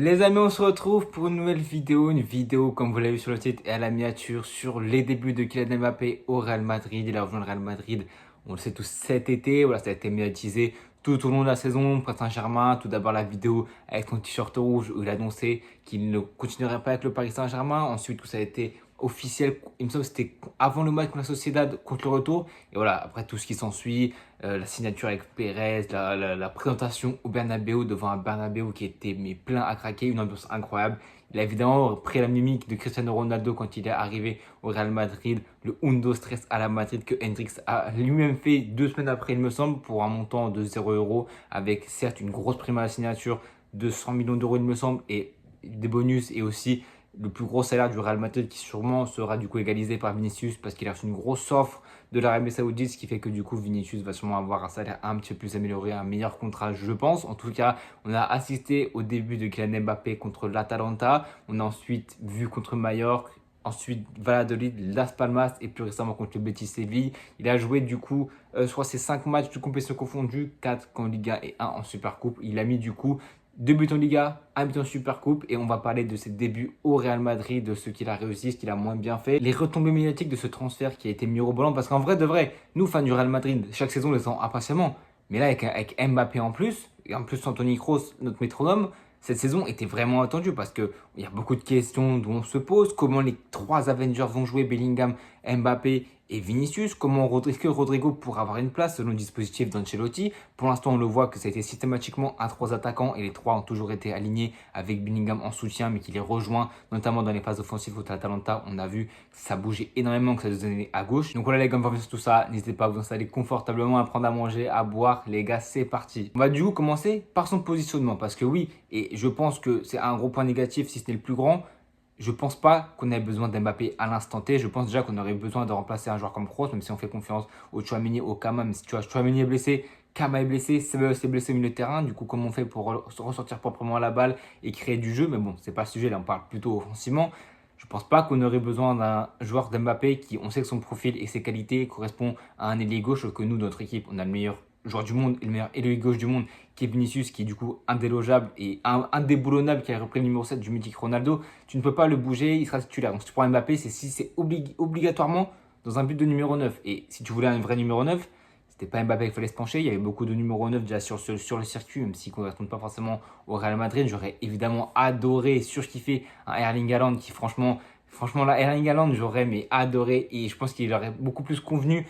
Les amis, on se retrouve pour une vidéo comme vous l'avez vu sur le titre et à la miniature sur les débuts de Kylian Mbappé au Real Madrid. Il a rejoint le Real Madrid, on le sait tous, cet été. Voilà, ça a été médiatisé tout au long de la saison. Paris Saint-Germain, tout d'abord la vidéo avec son t-shirt rouge où il annonçait qu'il ne continuerait pas avec le Paris Saint-Germain. Ensuite, tout ça a été officiel, il me semble que c'était avant le match contre la Sociedad, contre le retour. Et voilà, après tout ce qui s'ensuit, la signature avec Pérez, la présentation au Bernabeu devant un Bernabeu qui était mais plein à craquer, une ambiance incroyable. Il a évidemment pris la mimique de Cristiano Ronaldo quand il est arrivé au Real Madrid, le Undo Stress à la Madrid que Hendrix a lui-même fait 2 semaines après, il me semble, pour un montant de 0 €, avec certes une grosse prime à la signature de 100 millions d'euros, il me semble, et des bonus et aussi le plus gros salaire du Real Madrid qui sûrement sera du coup égalisé par Vinicius parce qu'il a reçu une grosse offre de l'Arabie Saoudite, ce qui fait que du coup Vinicius va sûrement avoir un salaire un petit peu plus amélioré, un meilleur contrat je pense. En tout cas, on a assisté au début de Kylian Mbappé contre l'Atalanta, on a ensuite vu contre Mallorca, ensuite Valladolid, Las Palmas et plus récemment contre le Betis Séville. Il a joué du coup, je crois c'est 5 matchs de compétition confondus, 4 en Liga et 1 en Supercoupe. Il a mis du coup 2 buts en Liga, 1 but en Supercoupe et on va parler de ses débuts au Real Madrid, de ce qu'il a réussi, ce qu'il a moins bien fait, les retombées médiatiques de ce transfert qui a été mirobolant parce qu'en vrai de vrai, nous fans du Real Madrid, chaque saison on les sent impatiemment, mais là avec Mbappé en plus, et en plus Anthony Kroos, notre métronome, cette saison était vraiment attendue parce qu'il y a beaucoup de questions dont on se pose. Comment les 3 Avengers vont jouer, Bellingham, Mbappé et Vinicius? Est-ce que Rodrigo pourra avoir une place selon le dispositif d'Ancelotti? Pour l'instant, on le voit que ça a été systématiquement un 3 attaquants et les 3 ont toujours été alignés avec Bellingham en soutien, mais qui les rejoint, notamment dans les phases offensives contre l'Atalanta. On a vu que ça bougeait énormément, que ça se donnait à gauche. Donc voilà les gars, on va voir tout ça. N'hésitez pas à vous installer confortablement, à prendre à manger, à boire. Les gars, c'est parti. On va du coup commencer par son positionnement parce que oui, et je pense que c'est un gros point négatif si ce n'est le plus grand. Je pense pas qu'on ait besoin d'Mbappé à l'instant T. Je pense déjà qu'on aurait besoin de remplacer un joueur comme Kroos, même si on fait confiance au Tchouaméni, au Kama. Même si tu vois, Tchouaméni est blessé, Kama est blessé, Ceballos est blessé au milieu de terrain. Du coup, comment on fait pour ressortir proprement la balle et créer du jeu? Mais bon, c'est pas le sujet. Là, on parle plutôt offensivement. Je pense pas qu'on aurait besoin d'un joueur d'Mbappé qui, on sait que son profil et ses qualités correspondent à un ailier gauche, que nous, notre équipe, on a le meilleur joueur du monde et le meilleur ailier gauche du monde, qui est Vinicius, qui est du coup indélogeable et indéboulonnable, qui a repris le numéro 7 du mythique Ronaldo. Tu ne peux pas le bouger, il sera titulaire. Donc si tu prends Mbappé, c'est obligatoirement dans un but de numéro 9. Et si tu voulais un vrai numéro 9, c'était pas Mbappé qu'il fallait se pencher. Il y avait beaucoup de numéro 9 déjà sur le circuit, même si on ne retourne pas forcément au Real Madrid. J'aurais évidemment adoré, surkiffé un Erling Haaland qui franchement là, Erling Haaland, j'aurais mais adoré et je pense qu'il aurait beaucoup plus convenu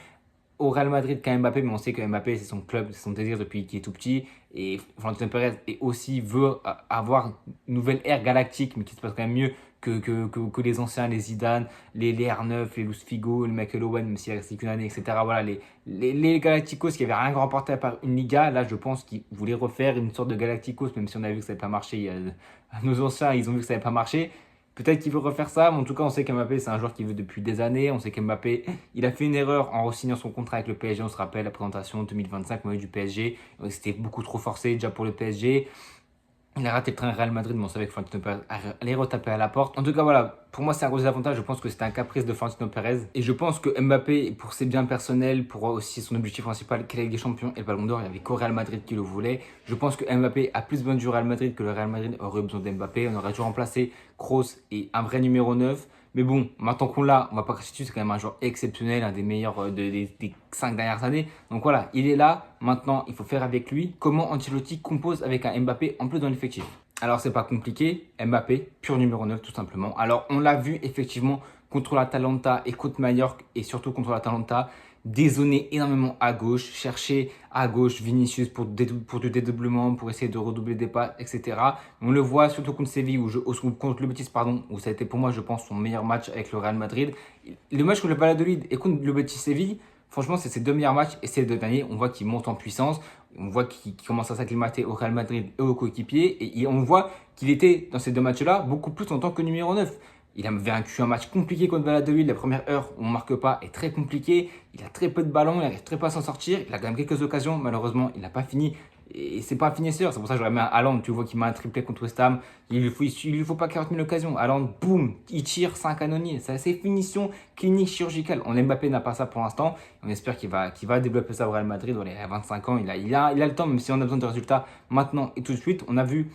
au Real Madrid qu'à Mbappé, mais on sait que Mbappé, c'est son club, c'est son désir depuis qu'il est tout petit. Et Florentino Pérez aussi veut avoir une nouvelle ère galactique, mais qui se passe quand même mieux que les anciens, les Zidane, les R9, les Luis Figo, le Michael Owen, même s'il a resté qu'une année, etc. Voilà, les Galacticos qui n'avaient rien remporté à part une Liga, là, je pense qu'ils voulaient refaire une sorte de Galacticos, même si on a vu que ça n'avait pas marché. Nos anciens, ils ont vu que ça n'avait pas marché. Peut-être qu'il veut refaire ça, mais en tout cas, on sait qu'Mbappé, c'est un joueur qui veut depuis des années. On sait qu'Mbappé, il a fait une erreur en re-signant son contrat avec le PSG. On se rappelle la présentation 2025 du PSG. C'était beaucoup trop forcé déjà pour le PSG. Il a raté le train Real Madrid, mais on savait que Florentino Pérez allait retaper à la porte. En tout cas, voilà, pour moi, c'est un gros avantage. Je pense que c'était un caprice de Florentino Pérez. Et je pense que Mbappé, pour ses biens personnels, pour aussi son objectif principal, qui est la Ligue des Champions et le Ballon d'Or, il n'y avait qu'au Real Madrid qui le voulait. Je pense que Mbappé a plus besoin du Real Madrid que le Real Madrid aurait besoin d'Mbappé. On aurait dû remplacer Kroos et un vrai numéro 9. Mais bon, maintenant qu'on l'a, on va pas cracher dessus, c'est quand même un joueur exceptionnel, un des meilleurs des 5 dernières années. Donc voilà, il est là, maintenant il faut faire avec lui. Comment Ancelotti compose avec un Mbappé en plus dans l'effectif? Alors c'est pas compliqué, Mbappé, pur numéro 9 tout simplement. Alors on l'a vu effectivement contre l'Atalanta et contre Mallorca et surtout contre l'Atalanta, dézonner énormément à gauche, chercher à gauche Vinicius pour du dédoublement, pour essayer de redoubler des pas, etc. On le voit surtout contre Séville, contre le Betis, pardon, où ça a été pour moi, je pense, son meilleur match avec le Real Madrid. Le match contre le Valladolid et contre le Betis Séville, franchement, c'est ses 2 meilleurs matchs et c'est les 2 derniers. On voit qu'il monte en puissance, on voit qu'il commence à s'acclimater au Real Madrid et aux coéquipiers et on voit qu'il était dans ces 2 matchs-là beaucoup plus en tant que numéro 9. Il a vaincu un match compliqué contre Valladolid. La première heure où on ne marque pas est très compliquée. Il a très peu de ballons, il n'arrive très peu à s'en sortir. Il a quand même quelques occasions. Malheureusement, il n'a pas fini. Et c'est pas un finisseur. C'est pour ça que j'aurais mis un Haaland. Tu vois qu'il met un triplé contre West Ham. Il lui faut pas 40 000 occasions. Haaland, boum, il tire, c'est un canonnier. C'est assez finition clinique chirurgicale. Mbappé n'a pas ça pour l'instant. On espère qu'il va développer ça au Real Madrid. Il a 25 ans. Il a le temps, même si on a besoin de résultats maintenant et tout de suite. On a vu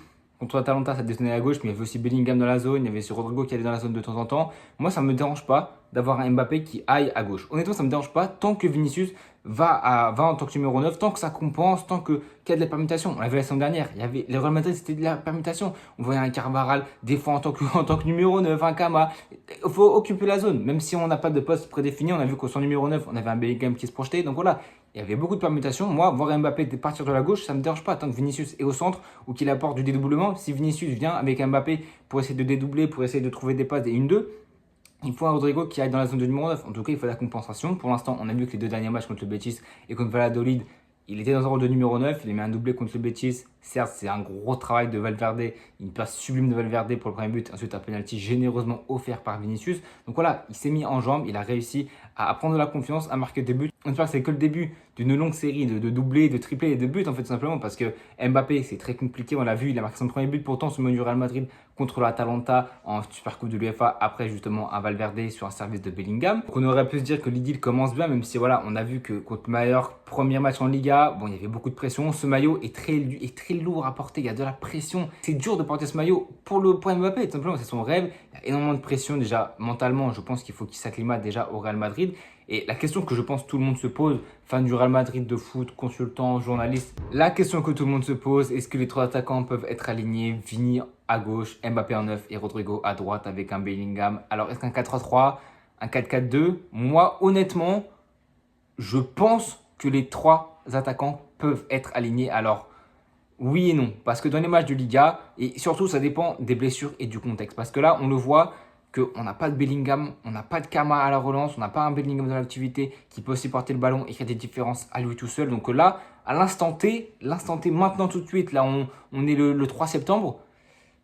Contre l'Atalanta, ça détonnait à gauche, mais il y avait aussi Bellingham dans la zone, il y avait ce Rodrigo qui allait dans la zone de temps en temps. Moi, ça ne me dérange pas d'avoir un Mbappé qui aille à gauche. Honnêtement, ça ne me dérange pas tant que Vinicius va en tant que numéro 9, tant que ça compense, tant qu'il y a de la permutation. On l'a vu la saison dernière, il y avait, le Real Madrid, c'était de la permutation. On voyait un Carvajal défend en tant que numéro 9, un Kama. Il faut occuper la zone, même si on n'a pas de poste prédéfini. On a vu qu'au son numéro 9, on avait un Bellingham qui se projetait. Donc voilà, il y avait beaucoup de permutations. Moi, voir Mbappé partir de la gauche, ça ne me dérange pas tant que Vinicius est au centre ou qu'il apporte du dédoublement. Si Vinicius vient avec Mbappé pour essayer de dédoubler, pour essayer de trouver des passes des 1-2, il faut un Rodrigo qui aille dans la zone de numéro 9. En tout cas, il faut la compensation. Pour l'instant, on a vu que les deux derniers matchs contre le Betis et contre Valladolid, il était dans un rôle de numéro 9. Il a mis un doublé contre le Betis. Certes, c'est un gros travail de Valverde, une passe sublime de Valverde pour le premier but. Ensuite, un penalty généreusement offert par Vinicius. Donc voilà, il s'est mis en jambes. Il a réussi à prendre de la confiance, à marquer des buts. On espère que c'est que le début d'une longue série de doublés, de triplés et de buts, en fait, tout simplement. Parce que Mbappé, c'est très compliqué. On l'a vu, il a marqué son premier but pourtant sur le menu du Real Madrid contre l'Atalanta en Super Coupe de l'UEFA. Après, justement, un Valverde sur un service de Bellingham. Donc, on aurait pu se dire que l'idylle commence bien, même si voilà, on a vu que contre Mallorca, premier match en Liga, bon, il y avait beaucoup de pression. Ce maillot est très lourd à porter. Il y a de la pression. C'est dur de porter ce maillot pour Mbappé. Tout simplement, c'est son rêve. Il y a énormément de pression. Déjà, mentalement, je pense qu'il faut qu'il s'acclimate déjà au Real Madrid. Et la question que je pense tout le monde se pose, fan du Real Madrid de foot, consultant, journaliste, la question que tout le monde se pose, est-ce que les trois attaquants peuvent être alignés, Vini à gauche, Mbappé en 9 et Rodrigo à droite avec un Bellingham? Alors, est-ce qu'un 4-3-3, un 4-4-2? Moi, honnêtement, je pense que les trois attaquants peuvent être alignés. Alors, oui et non, parce que dans les matchs de Liga, et surtout ça dépend des blessures et du contexte, parce que là on le voit qu'on n'a pas de Bellingham, on n'a pas de Kama à la relance, on n'a pas un Bellingham dans l'activité qui peut aussi porter le ballon et créer des différences à lui tout seul. Donc là, à l'instant T, maintenant tout de suite, là on est le 3 septembre,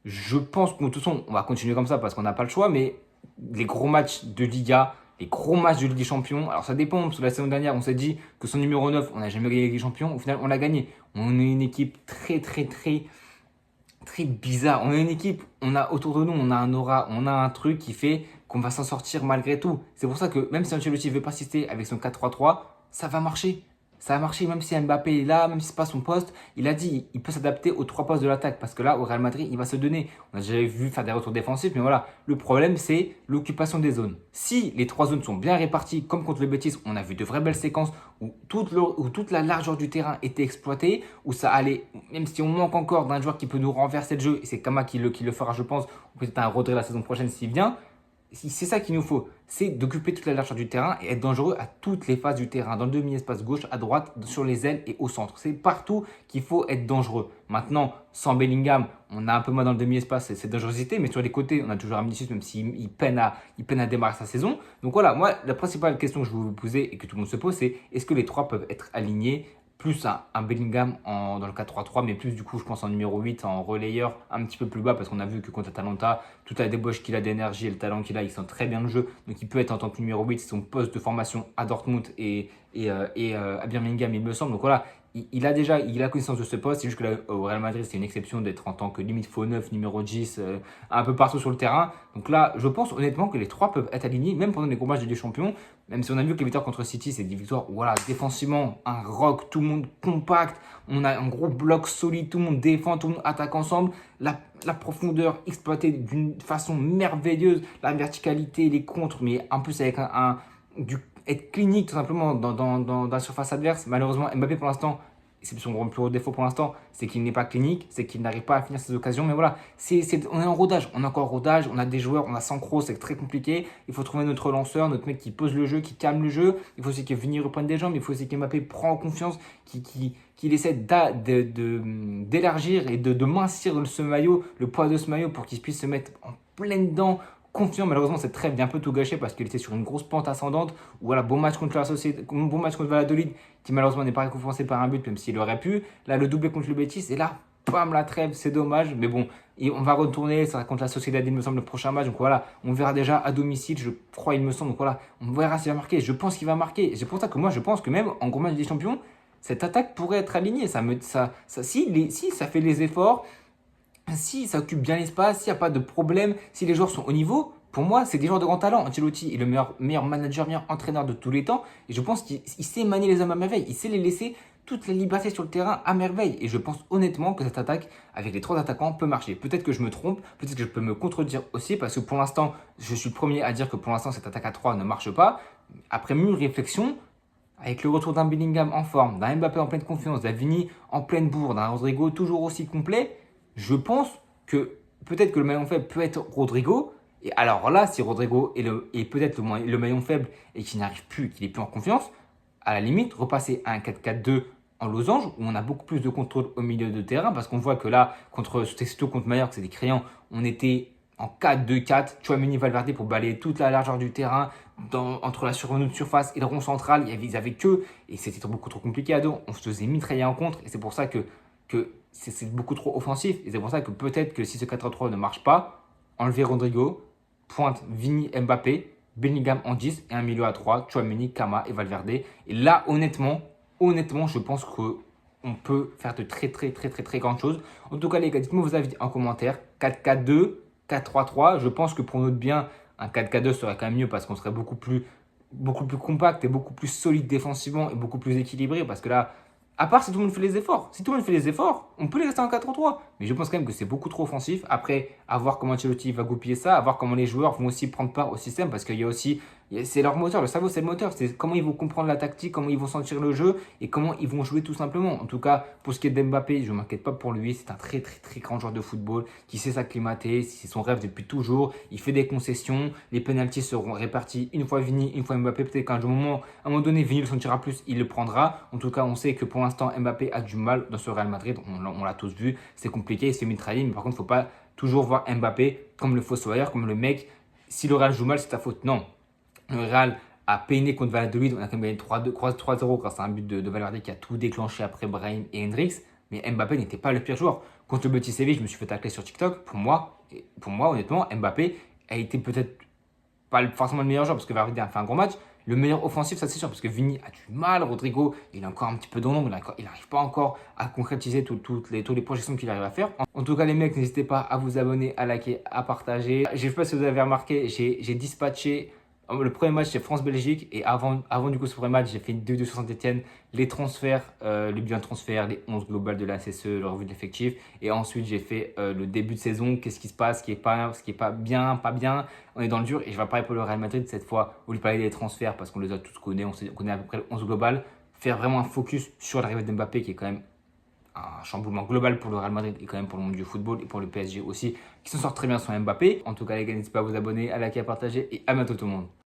je pense que de toute façon on va continuer comme ça parce qu'on n'a pas le choix, mais les gros matchs de Liga, les gros matchs de Ligue des Champions, alors ça dépend, parce que la saison dernière, on s'est dit que son numéro 9, on n'a jamais gagné la Ligue des Champions, au final, on l'a gagné. On est une équipe très bizarre. On est une équipe, on a autour de nous, on a un aura, on a un truc qui fait qu'on va s'en sortir malgré tout. C'est pour ça que même si Ancelotti ne veut pas assister avec son 4-3-3, ça va marcher. Ça a marché même si Mbappé est là, même si ce n'est pas son poste. Il a dit il peut s'adapter aux trois postes de l'attaque parce que là, au Real Madrid, il va se donner. On a déjà vu faire des retours défensifs, mais voilà. Le problème, c'est l'occupation des zones. Si les trois zones sont bien réparties, comme contre le Betis, on a vu de vraies belles séquences où toute la largeur du terrain était exploitée, où ça allait, même si on manque encore d'un joueur qui peut nous renverser le jeu, et c'est Kama qui le fera, je pense, ou peut-être un Rodri la saison prochaine s'il vient. C'est ça qu'il nous faut, c'est d'occuper toute la largeur du terrain et être dangereux à toutes les phases du terrain, dans le demi-espace gauche, à droite, sur les ailes et au centre. C'est partout qu'il faut être dangereux. Maintenant, sans Bellingham, on a un peu moins dans le demi-espace cette dangerosité, mais sur les côtés, on a toujours un Vinicius, même s'il peine à démarrer sa saison. Donc voilà, moi, la principale question que je veux vous poser et que tout le monde se pose, c'est est-ce que les trois peuvent être alignés plus un Bellingham dans le 4-3-3, mais plus du coup, je pense, en numéro 8, en relayeur, un petit peu plus bas, parce qu'on a vu que contre Atalanta, toute la débauche qu'il a d'énergie et le talent qu'il a, il sent très bien le jeu. Donc il peut être en tant que numéro 8, c'est son poste de formation à Dortmund et à Birmingham, il me semble. Donc voilà, il a connaissance de ce poste. C'est juste que là, au Real Madrid, c'est une exception d'être en tant que limite faux 9, numéro 10, un peu partout sur le terrain. Donc là, je pense honnêtement que les trois peuvent être alignés, même pendant les gros matchs de Ligue des Champions. Même si on a vu que les victoires contre City, c'est des victoires où, voilà, défensivement, un rock, tout le monde compact, on a un gros bloc solide, tout le monde défend, tout le monde attaque ensemble. La profondeur exploitée d'une façon merveilleuse, la verticalité, les contres, mais en plus avec être clinique tout simplement dans la surface adverse. Malheureusement, Mbappé pour l'instant, c'est son plus gros défaut pour l'instant, c'est qu'il n'est pas clinique, c'est qu'il n'arrive pas à finir ses occasions. Mais voilà, on est en rodage, on est encore en rodage, on a des joueurs, on a Sancro, c'est très compliqué. Il faut trouver notre lanceur, notre mec qui pose le jeu, qui calme le jeu. Il faut aussi que Vini reprenne des jambes, il faut aussi que Mbappé prenne confiance, qu'il essaie d'élargir et de mincir ce maillot, le poids de ce maillot pour qu'il puisse se mettre en pleine dent confiant. Malheureusement, cette trêve vient un peu tout gâcher parce qu'il était sur une grosse pente ascendante. Ou voilà, bon match contre la Société, bon match contre Valladolid, qui malheureusement n'est pas récompensé par un but, même s'il aurait pu. Là, le doublé contre le Betis, et là, bam, la trêve, c'est dommage. Mais bon, et on va retourner, ça sera contre la Sociedad, il me semble, le prochain match. Donc voilà, on verra déjà à domicile, je crois, il me semble. Donc voilà, on verra s'il va marquer. Je pense qu'il va marquer. C'est pour ça que moi, je pense que même en gros match des champions, cette attaque pourrait être alignée. Si ça fait les efforts, si ça occupe bien l'espace, s'il n'y a pas de problème, si les joueurs sont au niveau, pour moi, c'est des joueurs de grand talent. Ancelotti est le meilleur manager, meilleur entraîneur de tous les temps. Et je pense qu'il sait manier les hommes à merveille. Il sait les laisser toutes les libertés sur le terrain à merveille. Et je pense honnêtement que cette attaque avec les 3 attaquants peut marcher. Peut-être que je me trompe, peut-être que je peux me contredire aussi parce que pour l'instant, je suis le premier à dire que pour l'instant, cette attaque à 3 ne marche pas. Après mûre réflexion, avec le retour d'un Bellingham en forme, d'un Mbappé en pleine confiance, d'un Vini en pleine bourre, d'un Rodrigo toujours aussi complet, je pense que peut-être que le maillon faible peut être Rodrigo. Et alors là, si Rodrigo est peut-être le maillon faible et qu'il n'arrive plus, qu'il n'est plus en confiance, à la limite, repasser à un 4-4-2 en losange où on a beaucoup plus de contrôle au milieu de terrain parce qu'on voit que là, c'était surtout contre Mallorca, c'est des crayons, on était en 4-2-4, Tchouaméni Valverde pour balayer toute la largeur du terrain entre la surface et le rond central, ils avaient que, et c'était beaucoup trop compliqué à dos, on se faisait mitrailler en contre et c'est pour ça que c'est beaucoup trop offensif et c'est pour ça que peut-être que si ce 4-3 ne marche pas, enlever Rodrigo, pointe Vini Mbappé, Bellingham en 10 et un milieu à 3, Tchouaméni, Kama et Valverde. Et là, honnêtement, je pense qu'on peut faire de très grandes choses. En tout cas, les gars, dites-moi vos avis en commentaire. 4-4-2, 4-3-3. Je pense que pour notre bien, un 4-4-2 serait quand même mieux parce qu'on serait beaucoup plus compact et beaucoup plus solide défensivement et beaucoup plus équilibré. Parce que là, à part si tout le monde fait les efforts. Si tout le monde fait les efforts, on peut les rester en 4-3. Mais je pense quand même que c'est beaucoup trop offensif. Après, à voir comment Ancelotti va goupiller ça, à voir comment les joueurs vont aussi prendre part au système. Parce qu'il y a aussi, c'est leur moteur. Le cerveau, c'est le moteur. C'est comment ils vont comprendre la tactique, comment ils vont sentir le jeu et comment ils vont jouer tout simplement. En tout cas, pour ce qui est d'Mbappé, je ne m'inquiète pas pour lui. C'est un très grand joueur de football qui sait s'acclimater. C'est son rêve depuis toujours. Il fait des concessions. Les pénaltys seront répartis une fois Vini, une fois Mbappé. Peut-être qu'à un moment donné, Vini le sentira plus, il le prendra. En tout cas, on sait que pour l'instant, Mbappé a du mal dans ce Real Madrid. On l'a tous vu. C'est compliqué. Il se fait mitrailler. Mais par contre, il ne faut pas toujours voir Mbappé comme le fossoyeur, comme le mec. Si le Real joue mal, c'est ta faute. Non. Le Real a peiné contre Valladolid. On a quand même gagné 3-0 grâce à un but de Valverde qui a tout déclenché après Brahim et Hendrix. Mais Mbappé n'était pas le pire joueur. Contre le Betis Séville, je me suis fait tacler sur TikTok. Pour moi, honnêtement, Mbappé a été peut-être pas forcément le meilleur joueur parce que Valverde a fait un gros match. Le meilleur offensif, ça c'est sûr, parce que Vini a du mal. Rodrigo, il est encore un petit peu dans l'ombre. Il n'arrive pas encore à concrétiser toutes les projections qu'il arrive à faire. En tout cas, les mecs, n'hésitez pas à vous abonner, à liker, à partager. Je ne sais pas si vous avez remarqué, j'ai dispatché le premier match, c'est France-Belgique. Et avant du coup, ce premier match, j'ai fait une 2 de Saint-Etienne, les transferts, le bilan de transfert, les 11 globales de la CSE, le revue de l'effectif. Et ensuite, j'ai fait le début de saison, qu'est-ce qui se passe, ce qui est pas bien, pas bien. On est dans le dur. Et je vais parler pour le Real Madrid cette fois, au lieu de parler des transferts, parce qu'on les a tous connus, on connaît à peu près le 11 global. Faire vraiment un focus sur l'arrivée d'Mbappé, qui est quand même un chamboulement global pour le Real Madrid et quand même pour le monde du football et pour le PSG aussi, qui s'en sort très bien sans Mbappé. En tout cas, les gars, n'hésitez pas à vous abonner, à liker, à partager et à bientôt tout le monde.